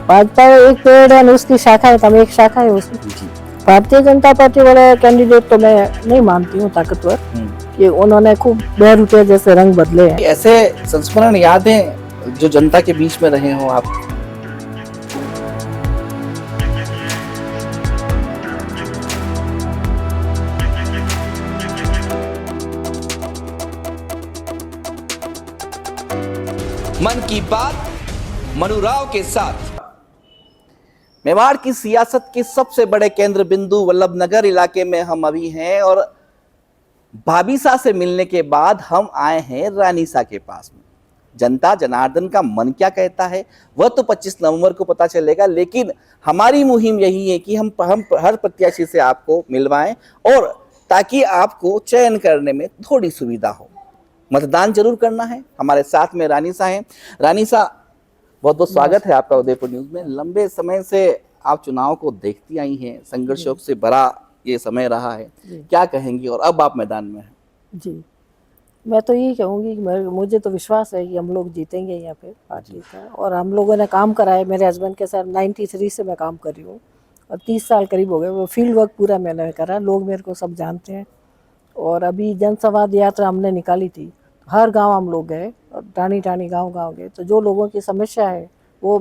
भाजपा एक पेड़ है उसकी शाखा है, हम एक शाखा है उसकी। जी। भारतीय जनता पार्टी वाले कैंडिडेट तो मैं नहीं मानती हूँ ताकतवर, कि उन्होंने खूब 2 रुपये जैसे रंग बदले हैं। ऐसे संस्मरण यादें जो जनता के बीच में रहे हो आप? मन की बात मनुराव के साथ। मेवाड़ की सियासत के सबसे बड़े केंद्र बिंदु वल्लभनगर इलाके में हम अभी हैं और भाभीसा से मिलने के बाद हम आए हैं रानीसा के पास में। जनता जनार्दन का मन क्या कहता है वह तो 25 नवंबर को पता चलेगा, लेकिन हमारी मुहिम यही है कि हम हर प्रत्याशी से आपको मिलवाएं और ताकि आपको चयन करने में थोड़ी सुविधा हो। मतदान जरूर करना है। हमारे साथ में रानीसा है। रानीसा, बहुत बहुत स्वागत है आपका उदयपुर न्यूज में। लंबे समय से आप चुनाव को देखती आई हैं, संघर्षों से भरा ये समय रहा है, क्या कहेंगी? और अब आप मैदान में हैं। जी, मैं तो यही कहूँगी कि मुझे तो विश्वास है कि हम लोग जीतेंगे यहाँ पे पार्टी का, और हम लोगों ने काम करा है। मेरे हस्बैंड के साथ 93 से मैं काम कर रही हूँ और 30 साल करीब हो गए। वो फील्ड वर्क पूरा मैंने करा, लोग मेरे को सब जानते हैं। और अभी जनसंवाद यात्रा हमने निकाली थी, हर गांव हम लोग गए और टानी टानी गांव गए। तो जो लोगों की समस्या है वो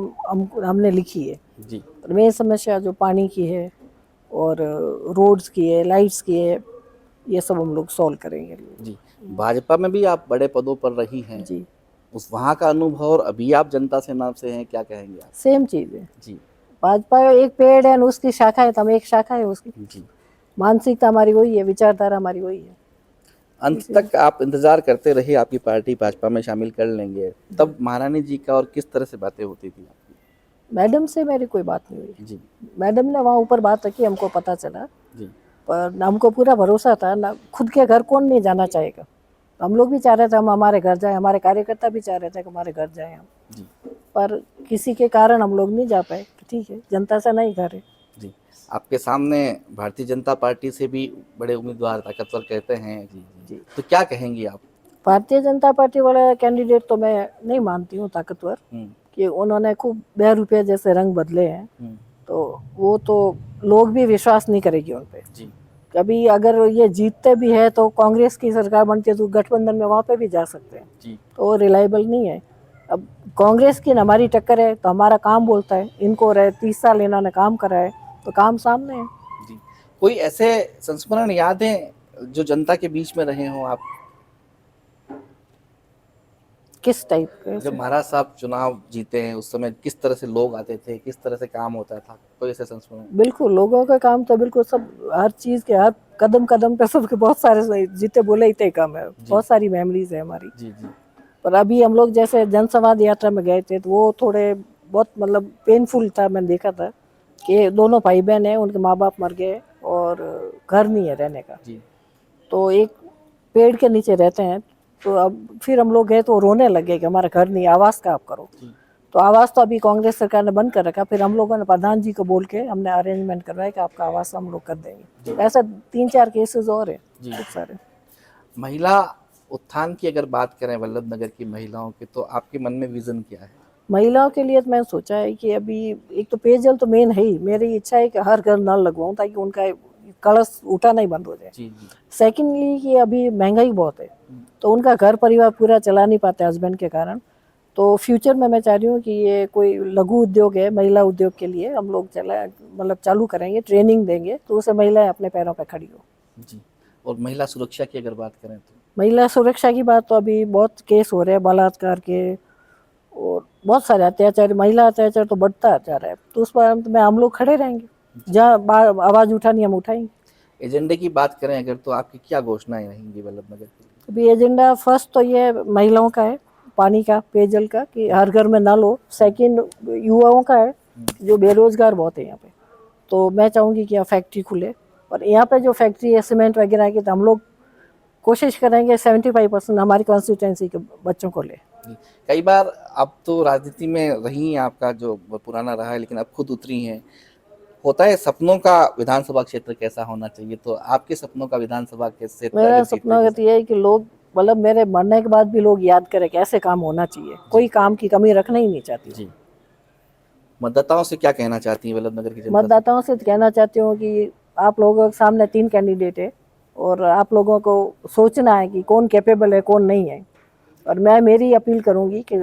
हमने लिखी है। जी। मेन समस्या जो पानी की है और रोड्स की है, लाइट्स की है, ये सब हम लोग सॉल्व करेंगे। जी, भाजपा में भी आप बड़े पदों पर रही हैं। जी, उस वहाँ का अनुभव और अभी आप जनता सेना से हैं, क्या कहेंगे आप? सेम चीज़ है। जी। भाजपा एक पेड़ है उसकी शाखा है, तो हम एक शाखा है उसकी। जी। मानसिकता हमारी वही है, विचारधारा हमारी वही है। अंत तक आप इंतजार करते रहे आपकी पार्टी भाजपा में शामिल कर लेंगे। तब महारानी जी का और किस तरह से बातें होती थी आपकी? मैडम से मेरी कोई बात नहीं हुई। जी। मैडम ने वहाँ ऊपर बात रखी, हमको पता चला। जी। पर हमको पूरा भरोसा था ना, खुद के घर कौन नहीं जाना चाहेगा। हम लोग भी चाह रहे थे हम हमारे घर जाए, हमारे कार्यकर्ता भी चाह रहे थे कि हमारे घर जाए हम। जी। पर किसी के कारण हम लोग नहीं जा पाए। ठीक है, जनता से नहीं घर है। जी, आपके सामने भारतीय जनता पार्टी से भी बड़े उम्मीदवार ताकतवर कहते हैं। जी। जी, तो क्या कहेंगी आप? भारतीय जनता पार्टी वाला कैंडिडेट तो मैं नहीं मानती हूँ ताकतवर, कि उन्होंने खूब 2 रुपये जैसे रंग बदले हैं। तो वो तो लोग भी विश्वास नहीं करेगी उन पे। जी। कभी अगर ये जीतते भी है तो कांग्रेस की सरकार बनती है तो गठबंधन में वहाँ पे भी जा सकते हैं। जी। तो वो रिलायबल नहीं है। अब कांग्रेस की हमारी टक्कर है तो हमारा काम बोलता है। इनको रहे 30 साल इन्होंने काम करा है तो काम सामने है। जी, कोई ऐसे संस्मरण यादें जो जनता के बीच में रहे हो आप? किस टाइप के? जब महाराज साहब चुनाव जीते हैं उस समय किस तरह से लोग आते थे, किस तरह से काम होता था, कोई ऐसे संस्मरण? बिल्कुल, लोगों का काम तो बिल्कुल सब, हर चीज़ के हर कदम कदम पे सबके बहुत सारे जितने बोले इतने कम है। बहुत सारी मेमोरीज है हमारी। जी। जी। पर अभी हम लोग जैसे जनसंवाद यात्रा में गए थे तो वो थोड़े बहुत मतलब पेनफुल था। मैंने देखा था कि दोनों भाई बहन हैं, उनके माँ बाप मर गए और घर नहीं है रहने का। जी। तो एक पेड़ के नीचे रहते हैं। तो अब फिर हम लोग गए तो रोने लगे कि हमारा घर नहीं, आवास का आप करो। तो आवास तो अभी कांग्रेस सरकार ने बंद कर रखा। फिर हम लोगों ने प्रधान जी को बोल के हमने अरेंजमेंट करवाया कि आपका आवास हम लोग कर देंगे। ऐसा 3-4 केसेस और है बहुत सारे। महिला उत्थान की अगर बात करें वल्लभनगर की महिलाओं की, तो आपके मन में विजन क्या है? महिलाओं के लिए तो मैंने सोचा है कि अभी एक तो पेयजल तो मेन है ही। मेरी इच्छा है कि हर घर नल लगवाऊं ताकि उनका कलश उठाना ही बंद हो जाए। जी। जी। सेकेंडली कि अभी महंगाई बहुत है तो उनका घर परिवार पूरा चला नहीं पाते हस्बैंड के कारण। तो फ्यूचर में मैं चाह रही हूँ कि ये कोई लघु उद्योग है, महिला उद्योग के लिए हम लोग मतलब चालू करेंगे, ट्रेनिंग देंगे तो उससे महिलाएं अपने पैरों पर खड़ी हो। जी। और महिला सुरक्षा की अगर बात करें तो? महिला सुरक्षा की बात तो अभी बहुत केस हो रहे हैं बलात्कार के और बहुत सारे अत्याचार, महिला अत्याचार तो बढ़ता जा रहा है। तो उस पर में हम लोग खड़े रहेंगे, जहाँ आवाज़ उठानी हम उठाएंगे। एजेंडे की बात करें अगर तो आपकी क्या घोषणाएं रहेंगी वल्लभनगर के लिए? अभी एजेंडा फर्स्ट तो ये महिलाओं का है, पानी का, पेयजल का, कि हर घर में नल हो। सेकंड युवाओं का है, जो बेरोजगार बहुत है यहाँ पे। तो मैं चाहूँगी कि यहाँ फैक्ट्री खुले और यहाँ पे जो फैक्ट्री है सीमेंट वगैरह की, तो हम लोग कोशिश करेंगे 75% हमारी कॉन्स्टिट्यूंसी के बच्चों को ले। कई बार अब तो राजनीति में रही, आपका जो पुराना रहा है, लेकिन अब खुद उतरी हैं। होता है सपनों का विधानसभा क्षेत्र कैसा होना चाहिए, तो आपके सपनों का विधानसभा क्षेत्र मेरा सपना ये है कि लोग मतलब मेरे मरने के बाद भी लोग याद करें कि ऐसे काम होना चाहिए। कोई काम की कमी रखना ही नहीं चाहती। जी। मतदाताओं से क्या कहना चाहती हैं वल्लभ नगर की जनता? मतदाताओं से तो कहना चाहती हूँ कि आप लोगों के सामने 3 कैंडिडेट है और आप लोगों को सोचना है कि कौन कैपेबल है कौन नहीं है। और मैं मेरी अपील करूँगी कि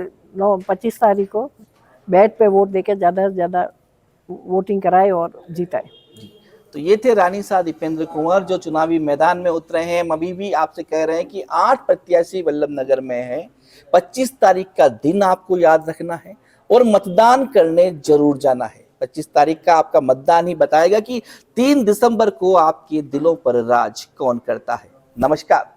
25 तारीख को बैट पे वोट देके ज़्यादा से ज़्यादा वोटिंग कराए और जीताए। तो ये थे रानीसा दीपेंद्र कुंवर जो चुनावी मैदान में उतरे हैं। हम अभी भी आपसे कह रहे हैं कि 8 प्रत्याशी वल्लभ नगर में है। 25 तारीख का दिन आपको याद रखना है और मतदान करने जरूर जाना है। 25 तारीख का आपका मतदान ही बताएगा कि 3 दिसंबर को आपके दिलों पर राज कौन करता है। नमस्कार।